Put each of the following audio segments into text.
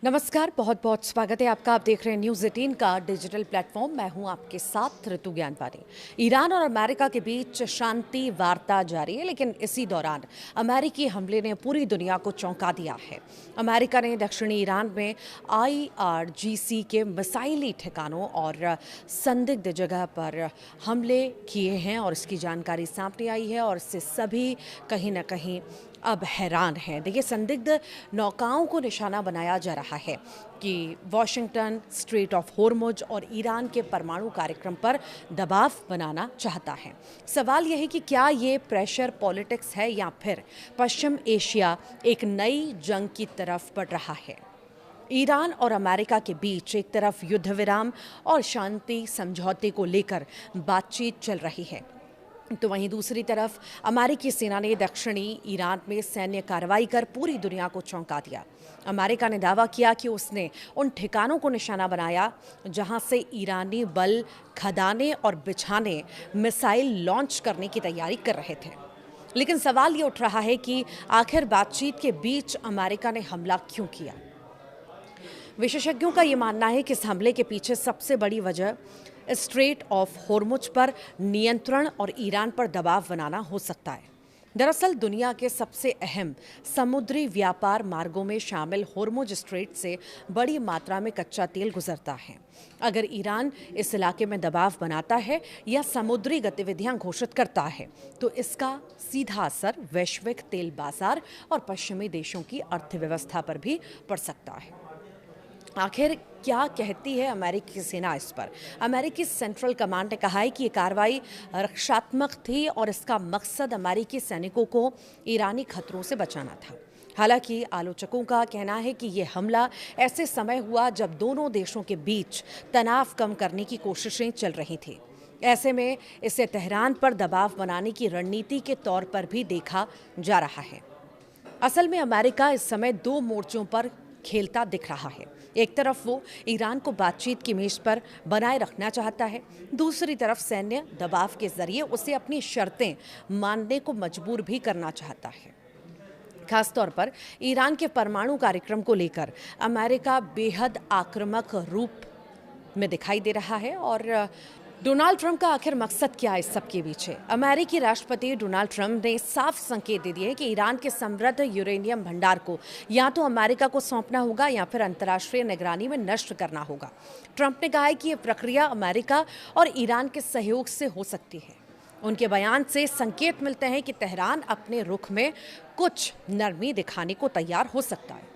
नमस्कार, बहुत बहुत स्वागत है आपका। आप देख रहे हैं न्यूज़ 18 का डिजिटल प्लेटफॉर्म। मैं हूं आपके साथ ऋतु ज्ञानवानी। ईरान और अमेरिका के बीच शांति वार्ता जारी है, लेकिन इसी दौरान अमेरिकी हमले ने पूरी दुनिया को चौंका दिया है। अमेरिका ने दक्षिणी ईरान में IRGC के मिसाइली ठिकानों और संदिग्ध जगह पर हमले किए हैं और इसकी जानकारी सामने आई है और इससे सभी कहीं ना कहीं अब हैरान हैं। देखिए, संदिग्ध नौकाओं को निशाना बनाया जा रहा है कि वाशिंगटन स्ट्रेट ऑफ होर्मुज और ईरान के परमाणु कार्यक्रम पर दबाव बनाना चाहता है। सवाल यह है कि क्या ये प्रेशर पॉलिटिक्स है या फिर पश्चिम एशिया एक नई जंग की तरफ बढ़ रहा है। ईरान और अमेरिका के बीच एक तरफ युद्ध विराम और शांति समझौते को लेकर बातचीत चल रही है, तो वहीं दूसरी तरफ अमेरिकी सेना ने दक्षिणी ईरान में सैन्य कार्रवाई कर पूरी दुनिया को चौंका दिया। अमेरिका ने दावा किया कि उसने उन ठिकानों को निशाना बनाया जहां से ईरानी बल खदाने और बिछाने मिसाइल लॉन्च करने की तैयारी कर रहे थे। लेकिन सवाल ये उठ रहा है कि आखिर बातचीत के बीच अमेरिका ने हमला क्यों किया। विशेषज्ञों का ये मानना है कि इस हमले के पीछे सबसे बड़ी वजह स्ट्रेट ऑफ होर्मुज पर नियंत्रण और ईरान पर दबाव बनाना हो सकता है। दरअसल दुनिया के सबसे अहम समुद्री व्यापार मार्गों में शामिल होर्मुज स्ट्रेट से बड़ी मात्रा में कच्चा तेल गुजरता है। अगर ईरान इस इलाके में दबाव बनाता है या समुद्री गतिविधियां घोषित करता है, तो इसका सीधा असर वैश्विक तेल बाजार और पश्चिमी देशों की अर्थव्यवस्था पर भी पड़ सकता है। आखिर क्या कहती है अमेरिकी सेना इस पर। अमेरिकी सेंट्रल कमांड ने कहा है कि ये कार्रवाई रक्षात्मक थी और इसका मकसद अमेरिकी सैनिकों को ईरानी खतरों से बचाना था। हालांकि आलोचकों का कहना है कि ये हमला ऐसे समय हुआ जब दोनों देशों के बीच तनाव कम करने की कोशिशें चल रही थी। ऐसे में इसे तेहरान पर दबाव बनाने की रणनीति के तौर पर भी देखा जा रहा है। असल में अमेरिका इस समय दो मोर्चों पर खेलता दिख रहा है। एक तरफ वो ईरान को बातचीत की मेज पर बनाए रखना चाहता है, दूसरी तरफ सैन्य दबाव के जरिए उसे अपनी शर्तें मानने को मजबूर भी करना चाहता है। खासतौर पर ईरान के परमाणु कार्यक्रम को लेकर अमेरिका बेहद आक्रामक रूप में दिखाई दे रहा है। और डोनाल्ड ट्रंप का आखिर मकसद क्या है इस सब के पीछे। अमेरिकी राष्ट्रपति डोनाल्ड ट्रंप ने साफ संकेत दे दिए कि ईरान के समृद्ध यूरेनियम भंडार को या तो अमेरिका को सौंपना होगा या फिर अंतर्राष्ट्रीय निगरानी में नष्ट करना होगा। ट्रंप ने कहा है कि यह प्रक्रिया अमेरिका और ईरान के सहयोग से हो सकती है। उनके बयान से संकेत मिलते हैं कि तेहरान अपने रुख में कुछ नरमी दिखाने को तैयार हो सकता है।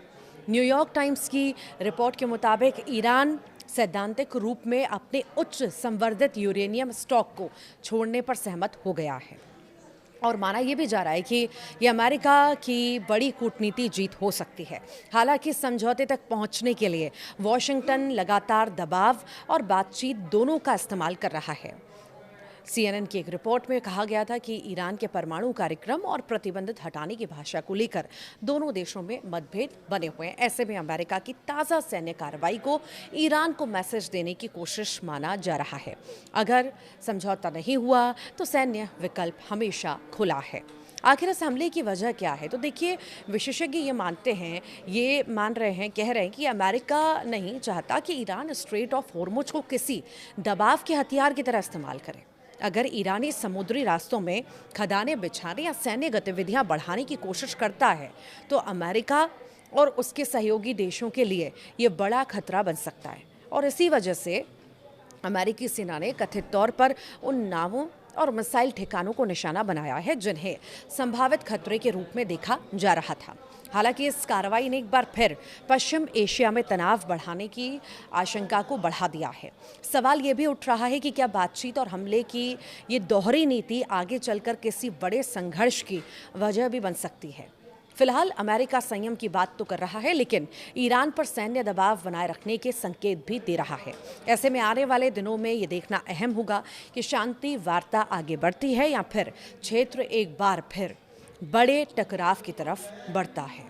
न्यूयॉर्क टाइम्स की रिपोर्ट के मुताबिक ईरान सैद्धांतिक रूप में अपने उच्च संवर्धित यूरेनियम स्टॉक को छोड़ने पर सहमत हो गया है और माना यह भी जा रहा है कि ये अमेरिका की बड़ी कूटनीति जीत हो सकती है। हालांकि समझौते तक पहुंचने के लिए वॉशिंगटन लगातार दबाव और बातचीत दोनों का इस्तेमाल कर रहा है। CNN की एक रिपोर्ट में कहा गया था कि ईरान के परमाणु कार्यक्रम और प्रतिबंधित हटाने की भाषा को लेकर दोनों देशों में मतभेद बने हुए हैं। ऐसे में अमेरिका की ताज़ा सैन्य कार्रवाई को ईरान को मैसेज देने की कोशिश माना जा रहा है। अगर समझौता नहीं हुआ तो सैन्य विकल्प हमेशा खुला है। आखिर इस हमले की वजह क्या है, तो देखिए, विशेषज्ञ ये मान रहे हैं, कह रहे हैं कि अमेरिका नहीं चाहता कि ईरान स्ट्रेट ऑफ होर्मुज को किसी दबाव के हथियार की तरह इस्तेमाल करे। अगर ईरानी समुद्री रास्तों में खदानें बिछाने या सैन्य गतिविधियां बढ़ाने की कोशिश करता है, तो अमेरिका और उसके सहयोगी देशों के लिए ये बड़ा खतरा बन सकता है। और इसी वजह से अमेरिकी सेना ने कथित तौर पर उन नावों और मिसाइल ठिकानों को निशाना बनाया है जिन्हें संभावित खतरे के रूप में देखा जा रहा था। हालांकि इस कार्रवाई ने एक बार फिर पश्चिम एशिया में तनाव बढ़ाने की आशंका को बढ़ा दिया है। सवाल ये भी उठ रहा है कि क्या बातचीत और हमले की ये दोहरी नीति आगे चलकर किसी बड़े संघर्ष की वजह भी बन सकती है। फिलहाल अमेरिका संयम की बात तो कर रहा है, लेकिन ईरान पर सैन्य दबाव बनाए रखने के संकेत भी दे रहा है। ऐसे में आने वाले दिनों में ये देखना अहम होगा कि शांति वार्ता आगे बढ़ती है या फिर क्षेत्र एक बार फिर बड़े टकराव की तरफ बढ़ता है।